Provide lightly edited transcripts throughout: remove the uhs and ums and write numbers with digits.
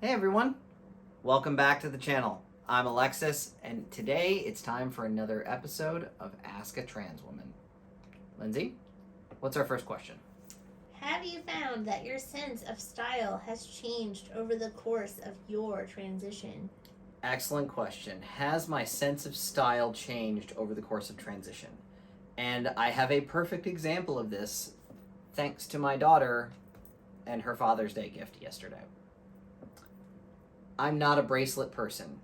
Hey everyone, welcome back to the channel. I'm Alexis, and today it's time for another episode of Ask a Trans Woman. Lindsay, what's our first question? Have you found that your sense of style has changed over the course of your transition? Excellent question. Has my sense of style changed over the course of transition? And I have a perfect example of this thanks to my daughter and her Father's Day gift yesterday. I'm not a bracelet person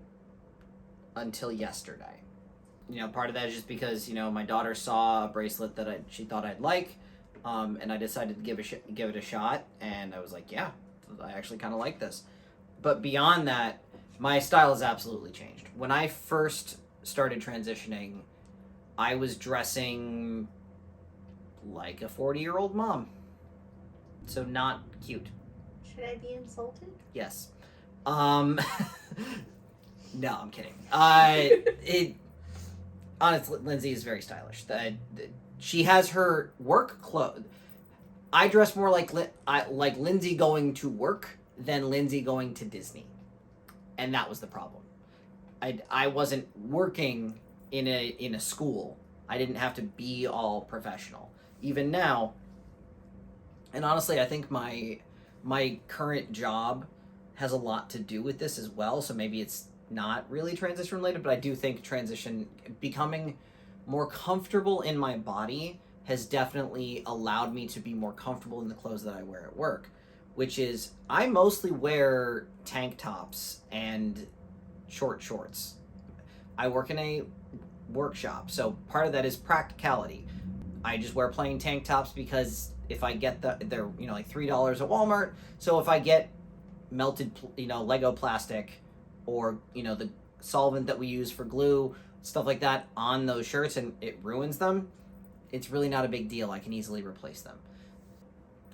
until yesterday. Part of that is just because my daughter saw a bracelet that she thought I'd like, and I decided to give it a shot, and I was like, yeah, I actually kind of like this. But beyond that, my style has absolutely changed. When I first started transitioning, I was dressing like a 40-year-old mom, so not cute. Should I be insulted? Yes. No, I'm kidding. Honestly, Lindsay is very stylish. She has her work clothes. I dress more like Lindsay going to work than Lindsay going to Disney, and that was the problem. I wasn't working in a school. I didn't have to be all professional. Even now, and honestly, I think my current job has a lot to do with this as well. So maybe it's not really transition related, but I do think becoming more comfortable in my body has definitely allowed me to be more comfortable in the clothes that I wear at work, which is I mostly wear tank tops and short shorts. I work in a workshop, so part of that is practicality. I just wear plain tank tops because if I get they're like $3 at Walmart. So if I get melted Lego plastic or the solvent that we use for glue, stuff like that on those shirts and it ruins them, it's really not a big deal. I can easily replace them.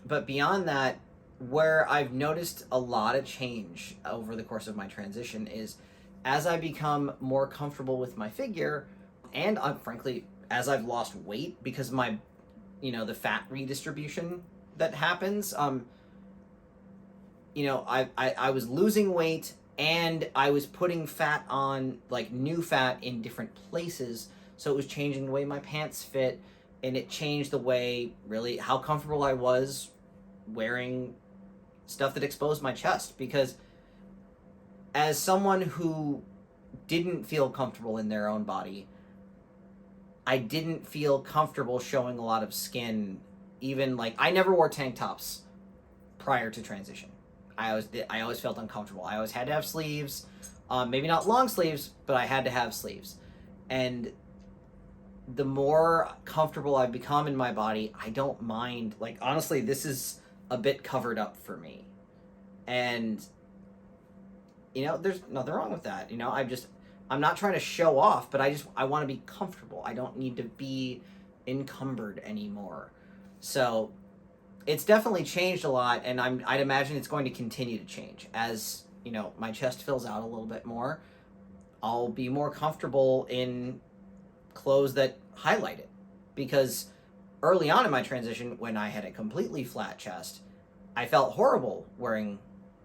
But beyond that, where I've noticed a lot of change over the course of my transition is as I become more comfortable with my figure, and frankly as I've lost weight because my the fat redistribution that happens, I was losing weight and I was putting fat on, like new fat in different places. So it was changing the way my pants fit, and it changed the way, really, how comfortable I was wearing stuff that exposed my chest. Because as someone who didn't feel comfortable in their own body, I didn't feel comfortable showing a lot of skin. Even I never wore tank tops prior to transition. I always felt uncomfortable. I always had to have sleeves, maybe not long sleeves, but I had to have sleeves. And the more comfortable I've become in my body, I don't mind. Honestly, this is a bit covered up for me, and there's nothing wrong with that. I'm not trying to show off, but I want to be comfortable. I don't need to be encumbered anymore. So it's definitely changed a lot, and I'd imagine it's going to continue to change as my chest fills out a little bit more. I'll be more comfortable in clothes that highlight it, because early on in my transition, when I had a completely flat chest, I felt horrible wearing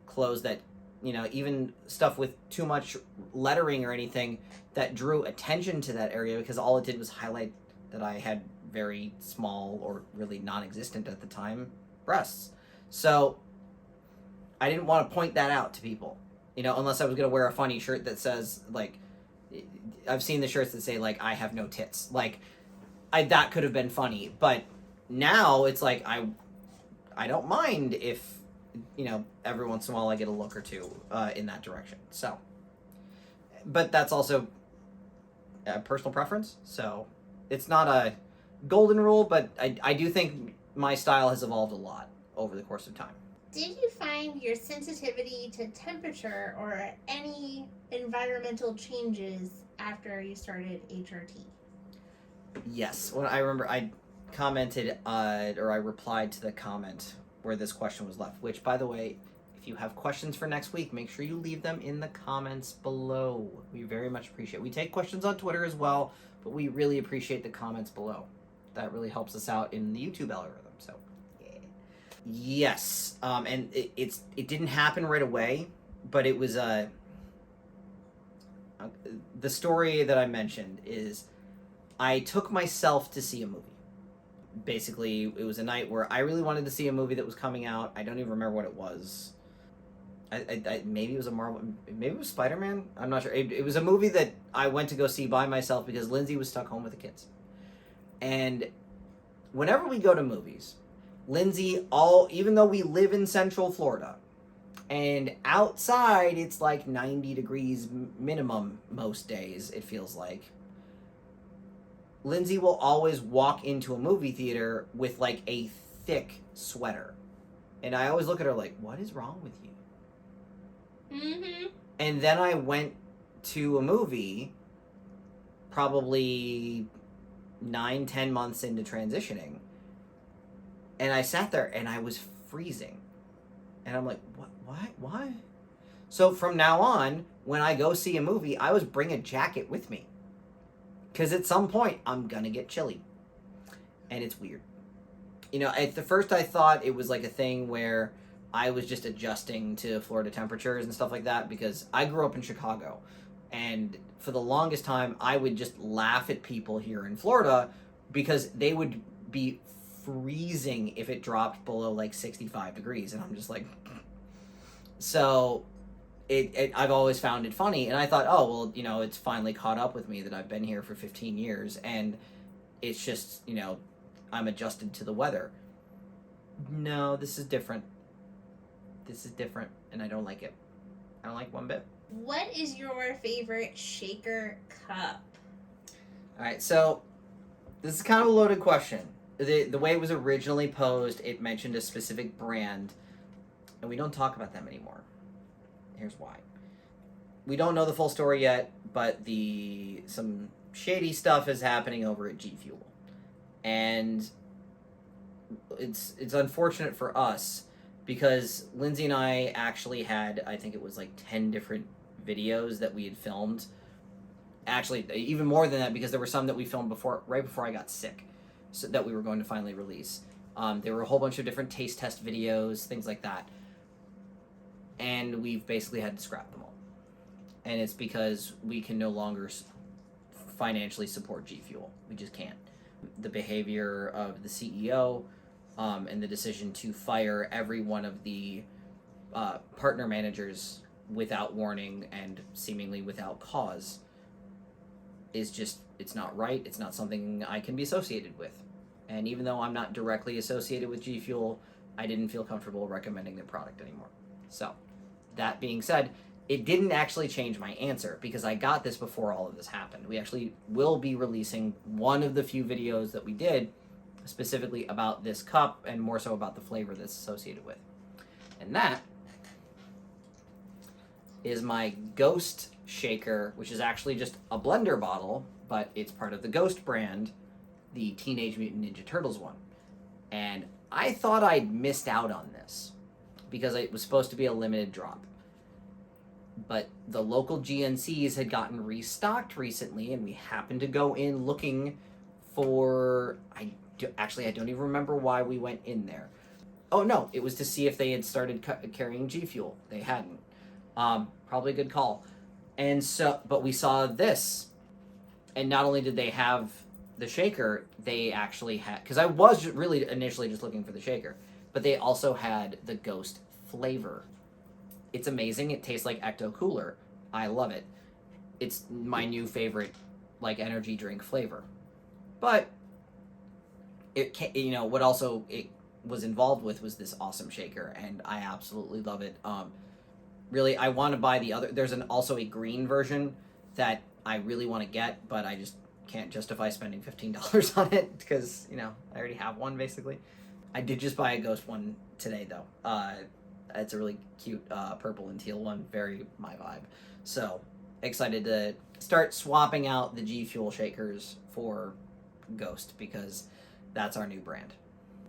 clothes that even stuff with too much lettering or anything that drew attention to that area, because all it did was highlight that I had very small, or really non-existent at the time, breasts. So I didn't want to point that out to people, unless I was going to wear a funny shirt that says, I've seen the shirts that say, I have no tits. That could have been funny. But now it's I don't mind if, every once in a while I get a look or two in that direction. So, but that's also a personal preference. So it's not a golden rule, but I do think my style has evolved a lot over the course of time. Did you find your sensitivity to temperature or any environmental changes after you started HRT? Yes. When I remember, I commented or I replied to the comment where this question was left, which, by the way, if you have questions for next week, make sure you leave them in the comments below. We very much appreciate it. We take questions on Twitter as well, but we really appreciate the comments below. That really helps us out in the YouTube algorithm. So, yeah. Yes, and it didn't happen right away. but it was the story that I mentioned is I took myself to see a movie. Basically, it was a night where I really wanted to see a movie that was coming out. I don't even remember what it was. Maybe it was a Marvel, maybe it was Spider-Man. I'm not sure. It was a movie that I went to go see by myself because Lindsay was stuck home with the kids. And whenever we go to movies, Lindsay, even though we live in Central Florida, and outside it's like 90 degrees minimum most days, it feels like, Lindsay will always walk into a movie theater with like a thick sweater. And I always look at her like, what is wrong with you? Mm-hmm. And then I went to a movie probably 9-10 months into transitioning, and I sat there and I was freezing, and I'm like, what, why? So from now on, when I go see a movie, I always bring a jacket with me, because at some point I'm gonna get chilly, and it's weird. At the first I thought it was like a thing where I was just adjusting to Florida temperatures and stuff like that, because I grew up in Chicago, and for the longest time I would just laugh at people here in Florida because they would be freezing if it dropped below like 65 degrees, and I'm just like, so I've always found it funny, and I thought, oh well, it's finally caught up with me that I've been here for 15 years and it's just, I'm adjusted to the weather. No, this is different, and I don't like it. I don't like one bit. What is your favorite shaker cup? All right, so this is kind of a loaded question. The way it was originally posed, it mentioned a specific brand, and we don't talk about them anymore. Here's why. We don't know the full story yet, but some shady stuff is happening over at G Fuel, and it's unfortunate for us because Lindsay and I actually had, I think it was like 10 different videos that we had filmed. Actually, even more than that, because there were some that we filmed right before I got sick, so that we were going to finally release. There were a whole bunch of different taste test videos, things like that. And we've basically had to scrap them all. And it's because we can no longer financially support G Fuel. We just can't. The behavior of the CEO and the decision to fire every one of the partner managers without warning and seemingly without cause is just, it's not right. It's not something I can be associated with. And even though I'm not directly associated with G Fuel, I didn't feel comfortable recommending their product anymore. So, that being said, it didn't actually change my answer because I got this before all of this happened. We actually will be releasing one of the few videos that we did specifically about this cup and more so about the flavor that's associated with. And that is my Ghost shaker, which is actually just a blender bottle, but it's part of the Ghost brand, the Teenage Mutant Ninja Turtles one. And I thought I'd missed out on this because it was supposed to be a limited drop. But the local GNCs had gotten restocked recently, and we happened to go in looking for... Actually, I don't even remember why we went in there. Oh, no, it was to see if they had started carrying G Fuel. They hadn't. Probably a good call. And so, but we saw this, and not only did they have the shaker, they actually had... Because I was really initially just looking for the shaker, but they also had the Ghost flavor. It's amazing. It tastes like Ecto Cooler. I love it. It's my new favorite, like, energy drink flavor. But it can, what also it was involved with was this awesome shaker, and I absolutely love it. Really, I want to buy the other. There's also a green version that I really want to get, but I just can't justify spending $15 on it because I already have one basically. I did just buy a Ghost one today though. It's a really cute purple and teal one, very my vibe. So excited to start swapping out the G Fuel shakers for Ghost because that's our new brand.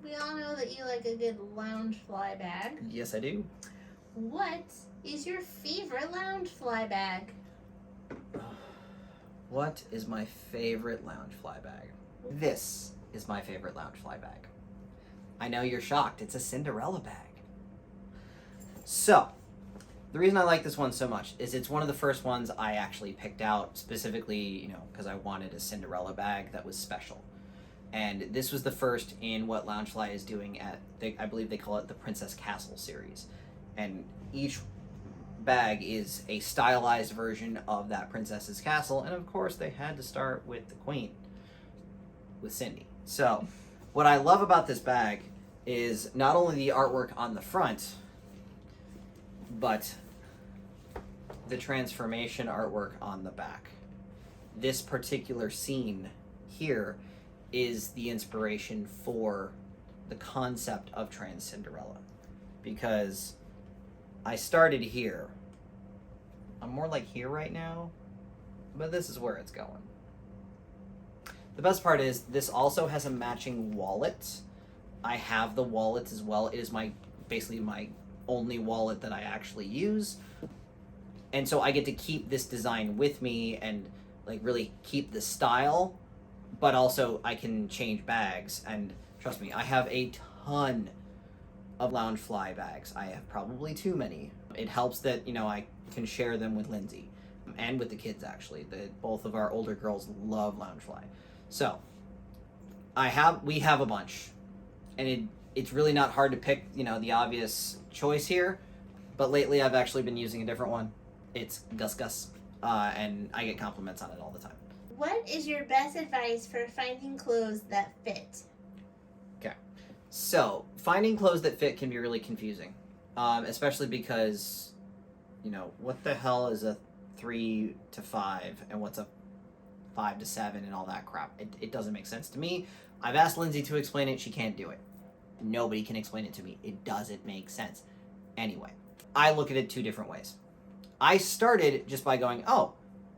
We all know that you like a good Loungefly bag. Yes, I do. What is your favorite Loungefly bag? What is my favorite Loungefly bag? This is my favorite Loungefly bag. I know you're shocked. It's a Cinderella bag. So, the reason I like this one so much is it's one of the first ones I actually picked out specifically, you know, because I wanted a Cinderella bag that was special. And this was the first in what Loungefly is doing I believe they call it the Princess Castle series. And each bag is a stylized version of that princess's castle. And of course, they had to start with the queen, with Cindy. So, what I love about this bag is not only the artwork on the front, but the transformation artwork on the back. This particular scene here is the inspiration for the concept of Trans Cinderella, because I started here. I'm more like here right now, but this is where it's going. The best part is this also has a matching wallet. I have the wallet as well. It is basically my only wallet that I actually use. And so I get to keep this design with me and like really keep the style, but also I can change bags. And trust me, I have a ton of Loungefly bags. I have probably too many. It helps that, you know, I can share them with Lindsay and with the kids actually. Both of our older girls love Loungefly. So we have a bunch, and it's really not hard to pick, you know, the obvious choice here. But lately I've actually been using a different one. It's Gus Gus, and I get compliments on it all the time. What is your best advice for finding clothes that fit? Okay, so finding clothes that fit can be really confusing, especially because, you know, what the hell is a 3 to 5 and what's a 5 to 7 and all that crap? It doesn't make sense to me. I've asked Lindsay to explain it. She can't do it. Nobody can explain it to me. It doesn't make sense. Anyway, I look at it two different ways. I started just by going, oh,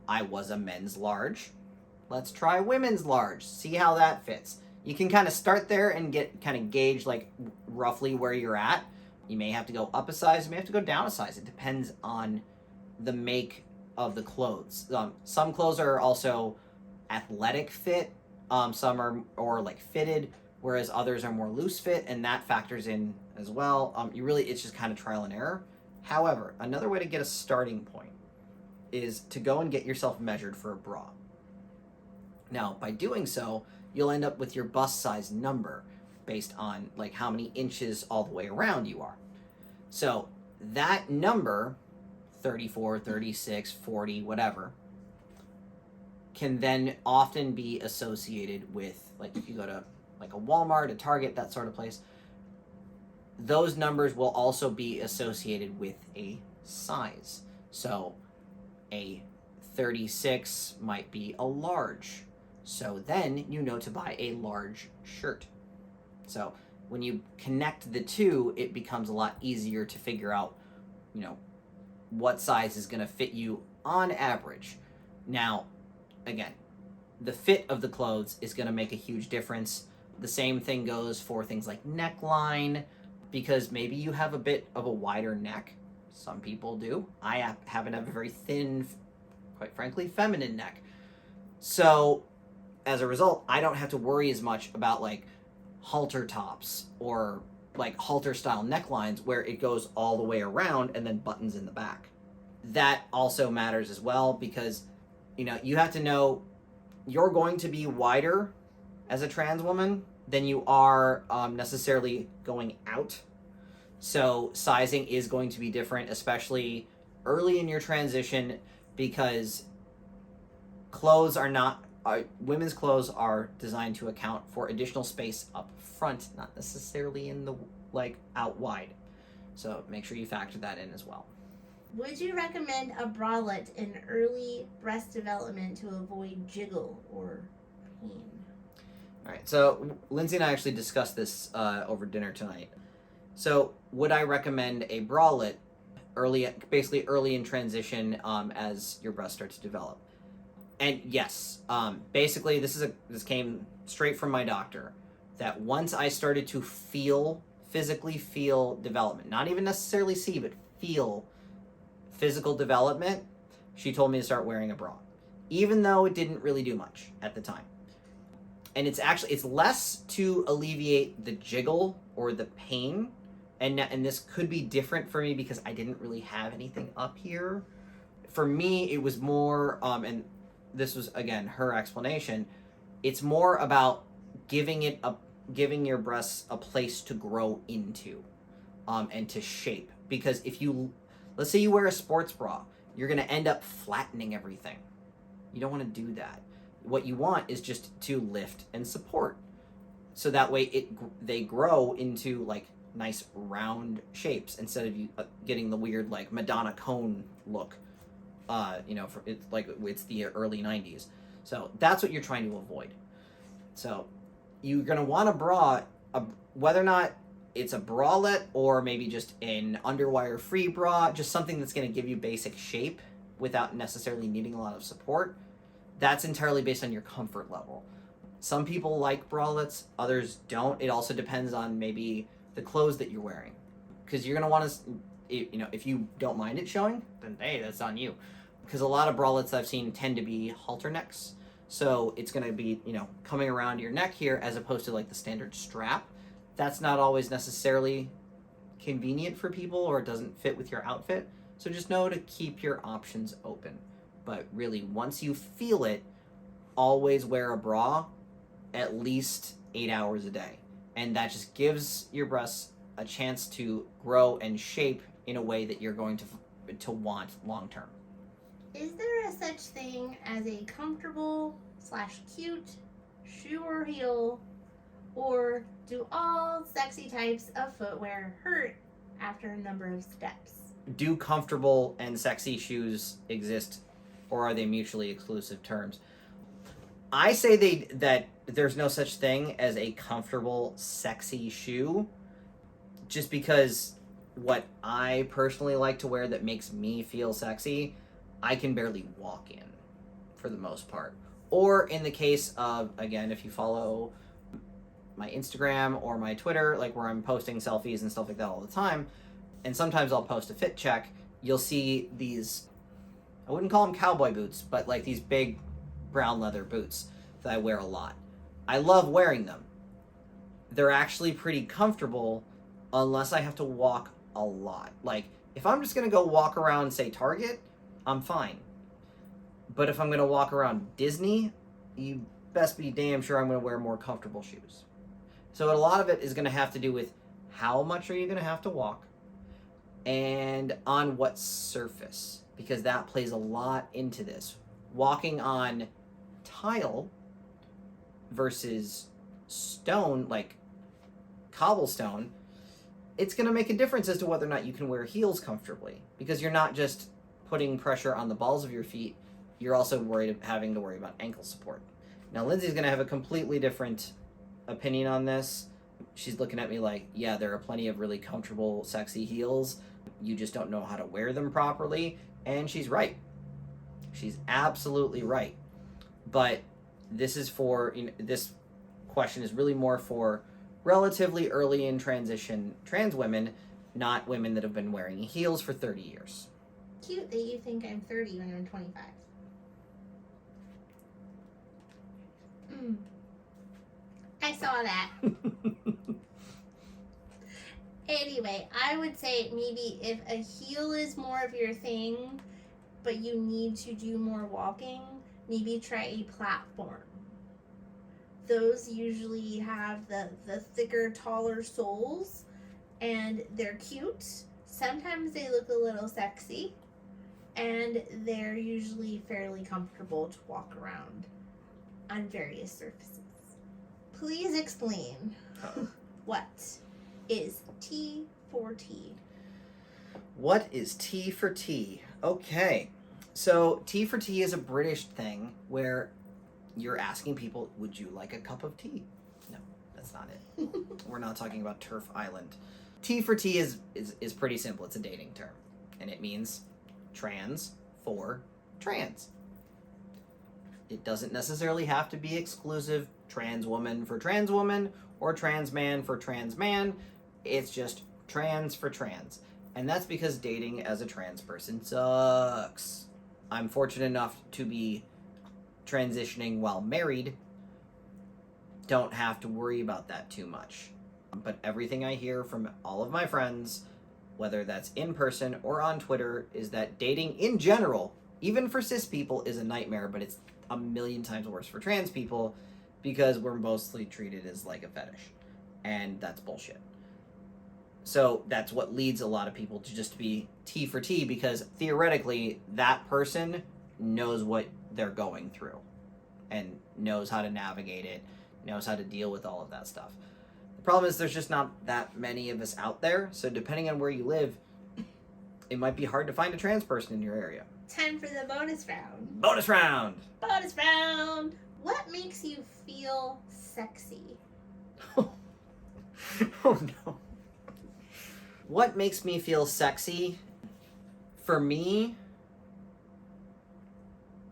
I was a men's large. Let's try women's large. See how that fits. You can kind of start there and gauge like roughly where you're at. You may have to go up a size. You may have to go down a size. It depends on the make of the clothes. Some clothes are also athletic fit. Some are like fitted, whereas others are more loose fit, and that factors in as well. It's just kind of trial and error. However, another way to get a starting point is to go and get yourself measured for a bra. Now, by doing so, you'll end up with your bust size number based on like how many inches all the way around you are. So that number, 34, 36, 40, whatever, can then often be associated with, like if you go to like a Walmart, a Target, that sort of place, those numbers will also be associated with a size. So a 36 might be a large. So then you know to buy a large shirt. So when you connect the two, it becomes a lot easier to figure out, you know, what size is going to fit you on average. Now, again, the fit of the clothes is going to make a huge difference. The same thing goes for things like neckline, because maybe you have a bit of a wider neck. Some people do. I happen to have a very thin, quite frankly, feminine neck. So as a result, I don't have to worry as much about like halter tops or like halter style necklines where it goes all the way around and then buttons in the back. That also matters as well, because, you know, you have to know you're going to be wider as a trans woman than you are necessarily going out. So sizing is going to be different, especially early in your transition, because women's clothes are designed to account for additional space up front, not necessarily in the like out wide. So make sure you factor that in as well. Would you recommend a bralette in early breast development to avoid jiggle or pain? All right, so Lindsay and I actually discussed this over dinner tonight. So would I recommend a bralette basically early in transition as your breast starts to develop? And yes, basically this came straight from my doctor, that once I started to physically feel development, not even necessarily see, but feel physical development, she told me to start wearing a bra, even though it didn't really do much at the time. And it's less to alleviate the jiggle or the pain and this could be different for me because I didn't really have anything up here. For me, it was more, and this was again her explanation. It's more about giving your breasts a place to grow into, and to shape. Because if you, let's say you wear a sports bra, you're gonna end up flattening everything. You don't want to do that. What you want is just to lift and support, so that way they grow into like nice round shapes instead of you getting the weird like Madonna cone look. It's like it's the early 90s. So that's what you're trying to avoid. So you're gonna want a bra, whether or not it's a bralette or maybe just an underwire free bra, just something that's gonna give you basic shape without necessarily needing a lot of support. That's entirely based on your comfort level. Some people like bralettes, others don't. It also depends on maybe the clothes that you're wearing, because you're gonna want to, if you don't mind it showing, then hey, that's on you. Because a lot of bralettes I've seen tend to be halter necks, so it's gonna be coming around your neck here as opposed to like the standard strap. That's not always necessarily convenient for people, or it doesn't fit with your outfit. So just know to keep your options open. But really, once you feel it, always wear a bra at least 8 hours a day. And that just gives your breasts a chance to grow and shape in a way that you're going to want long term. Is there a such thing as a comfortable/cute shoe or heel, or do all sexy types of footwear hurt after a number of steps? Do comfortable and sexy shoes exist, or are they mutually exclusive terms? I say that there's no such thing as a comfortable, sexy shoe, just because what I personally like to wear that makes me feel sexy, I can barely walk in, for the most part. Or in the case of, again, if you follow my Instagram or my Twitter, like where I'm posting selfies and stuff like that all the time, and sometimes I'll post a fit check, you'll see these, I wouldn't call them cowboy boots, but like these big brown leather boots that I wear a lot. I love wearing them. They're actually pretty comfortable unless I have to walk a lot. Like, if I'm just gonna go walk around, say, Target, I'm fine. But if I'm gonna walk around Disney, you best be damn sure I'm gonna wear more comfortable shoes. So a lot of it is gonna have to do with how much are you gonna have to walk and on what surface, because that plays a lot into this. Walking on tile versus stone, like cobblestone, it's going to make a difference as to whether or not you can wear heels comfortably, because you're not just putting pressure on the balls of your feet, you're also having to worry about ankle support. Now, Lindsay's going to have a completely different opinion on this. She's looking at me like, yeah, there are plenty of really comfortable, sexy heels. You just don't know how to wear them properly. And she's right. She's absolutely right. But this is for, this question is really more for relatively early in transition trans women, not women that have been wearing heels for 30 years. Cute that you think I'm 30 when I'm 25. I saw that. Anyway, I would say maybe if a heel is more of your thing, but you need to do more walking, maybe try a platform. Those usually have the thicker, taller soles, and they're cute. Sometimes they look a little sexy, and they're usually fairly comfortable to walk around on various surfaces. Please explain what is T for T? What is T for T? Okay, so T for T is a British thing where you're asking people, would you like a cup of tea? No, that's not it. We're not talking about Turf Island. T for T is pretty simple. It's a dating term, and it means trans for trans. It doesn't necessarily have to be exclusive trans woman for trans woman or trans man for trans man. It's just trans for trans. And that's because dating as a trans person sucks. I'm fortunate enough to be transitioning while married. Don't have to worry about that too much. But everything I hear from all of my friends, whether that's in person or on Twitter, is that dating in general, even for cis people, is a nightmare, but it's a million times worse for trans people because we're mostly treated as like a fetish. And that's bullshit. So that's what leads a lot of people to just be T for T, because theoretically that person knows what they're going through and knows how to navigate it, knows how to deal with all of that stuff. The problem is there's just not that many of us out there, so depending on where you live, it might be hard to find a trans person in your area. Time for the bonus round. Bonus round! Bonus round! What makes you feel sexy? Oh no. What makes me feel sexy? For me,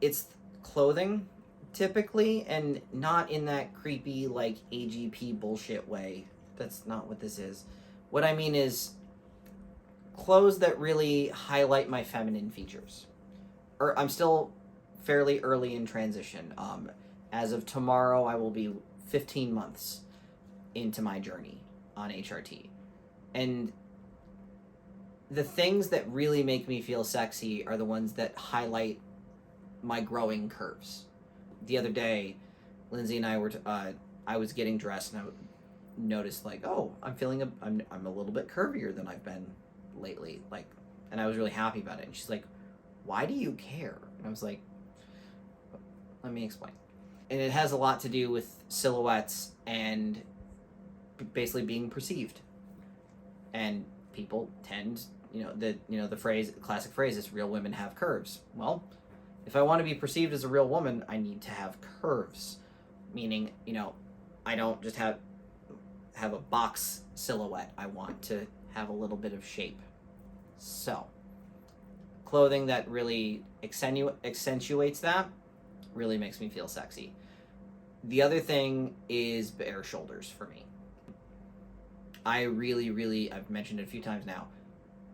it's clothing, typically, and not in that creepy, like, AGP bullshit way. That's not what this is. What I mean is clothes that really highlight my feminine features. I'm still fairly early in transition. As of tomorrow, I will be 15 months into my journey on HRT. And the things that really make me feel sexy are the ones that highlight my growing curves. The other day, Lindsay and I were I was getting dressed and I noticed, like, oh, I'm a little bit curvier than I've been lately, like, and I was really happy about it. And she's like, why do you care? And I was like, let me explain. And it has a lot to do with silhouettes and basically being perceived. And people tend, the classic phrase is real women have curves. Well, if I want to be perceived as a real woman, I need to have curves. Meaning, I don't just have a box silhouette. I want to have a little bit of shape. So, clothing that really accentuates that really makes me feel sexy. The other thing is bare shoulders for me. I really, I've mentioned it a few times now,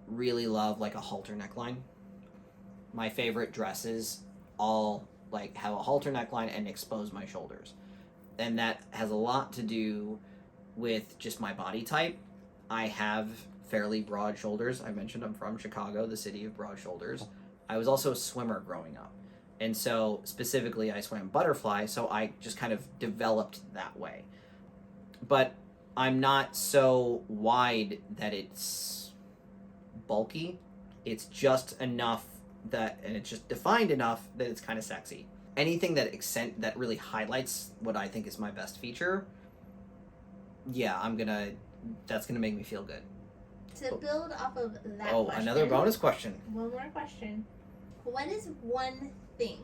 really love like a halter neckline. My favorite dresses all like have a halter neckline and expose my shoulders. And that has a lot to do with just my body type. I have fairly broad shoulders. I mentioned I'm from Chicago, the city of broad shoulders. I was also a swimmer growing up. And so specifically I swam butterfly, so I just kind of developed that way. But I'm not so wide that it's bulky. It's just enough and it's just defined enough that it's kind of sexy. Anything that really highlights what I think is my best feature, that's gonna make me feel good. To build off of that question, another bonus question. One more question. What is one thing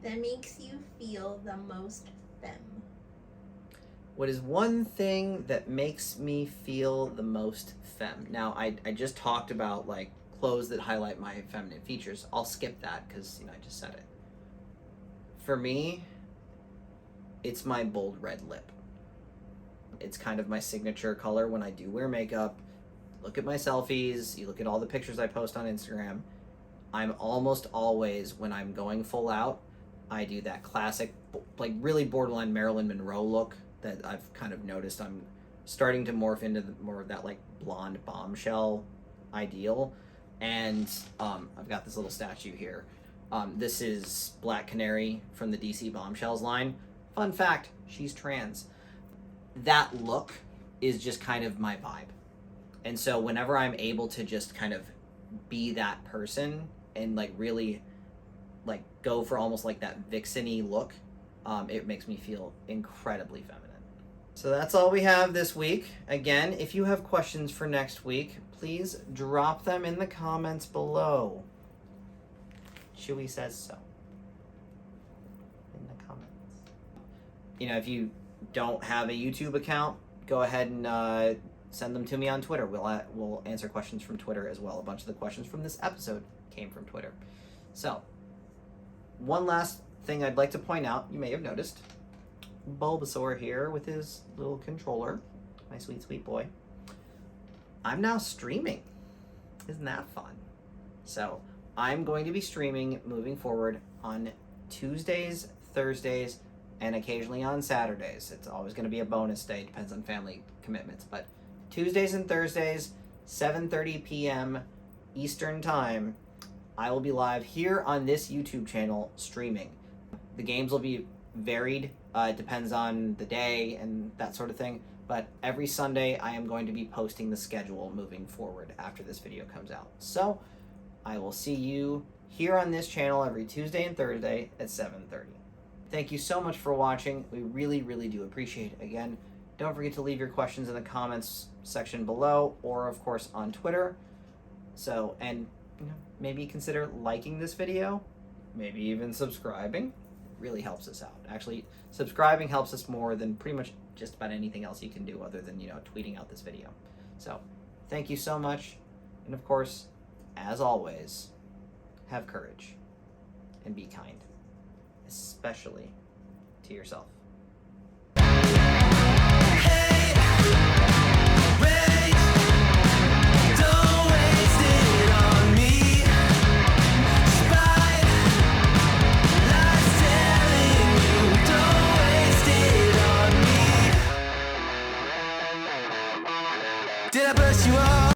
that makes you feel the most femme? What is one thing that makes me feel the most femme? Now, I just talked about, like, clothes that highlight my feminine features. I'll skip that because, I just said it. For me, it's my bold red lip. It's kind of my signature color when I do wear makeup. Look at my selfies. You look at all the pictures I post on Instagram. I'm almost always, when I'm going full out, I do that classic, like, really borderline Marilyn Monroe look that I've kind of noticed I'm starting to morph into more of that, like, blonde bombshell ideal. And I've got this little statue here. This is Black Canary from the DC Bombshells line. Fun fact, she's trans. That look is just kind of my vibe. And so whenever I'm able to just kind of be that person and, like, really, like, go for almost like that vixen-y look, it makes me feel incredibly feminine. So that's all we have this week. Again, if you have questions for next week, please drop them in the comments below. Chewy says so. In the comments. If you don't have a YouTube account, go ahead and send them to me on Twitter. We'll answer questions from Twitter as well. A bunch of the questions from this episode came from Twitter. So, one last thing I'd like to point out, you may have noticed, Bulbasaur here with his little controller, my sweet boy. I'm now streaming. Isn't that fun? So, I'm going to be streaming moving forward on Tuesdays, Thursdays, and occasionally on Saturdays. It's always going to be a bonus day, depends on family commitments. But Tuesdays and Thursdays, 7:30 p.m. Eastern Time, I will be live here on this YouTube channel streaming. The games will be varied. It depends on the day and that sort of thing. But every Sunday, I am going to be posting the schedule moving forward after this video comes out. So I will see you here on this channel every Tuesday and Thursday at 7:30. Thank you so much for watching. We really, really do appreciate it. Again, don't forget to leave your questions in the comments section below, or of course on Twitter. So, and maybe consider liking this video, maybe even subscribing. It really helps us out. Actually, subscribing helps us more than pretty much just about anything else you can do other than, tweeting out this video. So, thank you so much. And of course, as always, have courage and be kind, especially to yourself. Did I brush you off?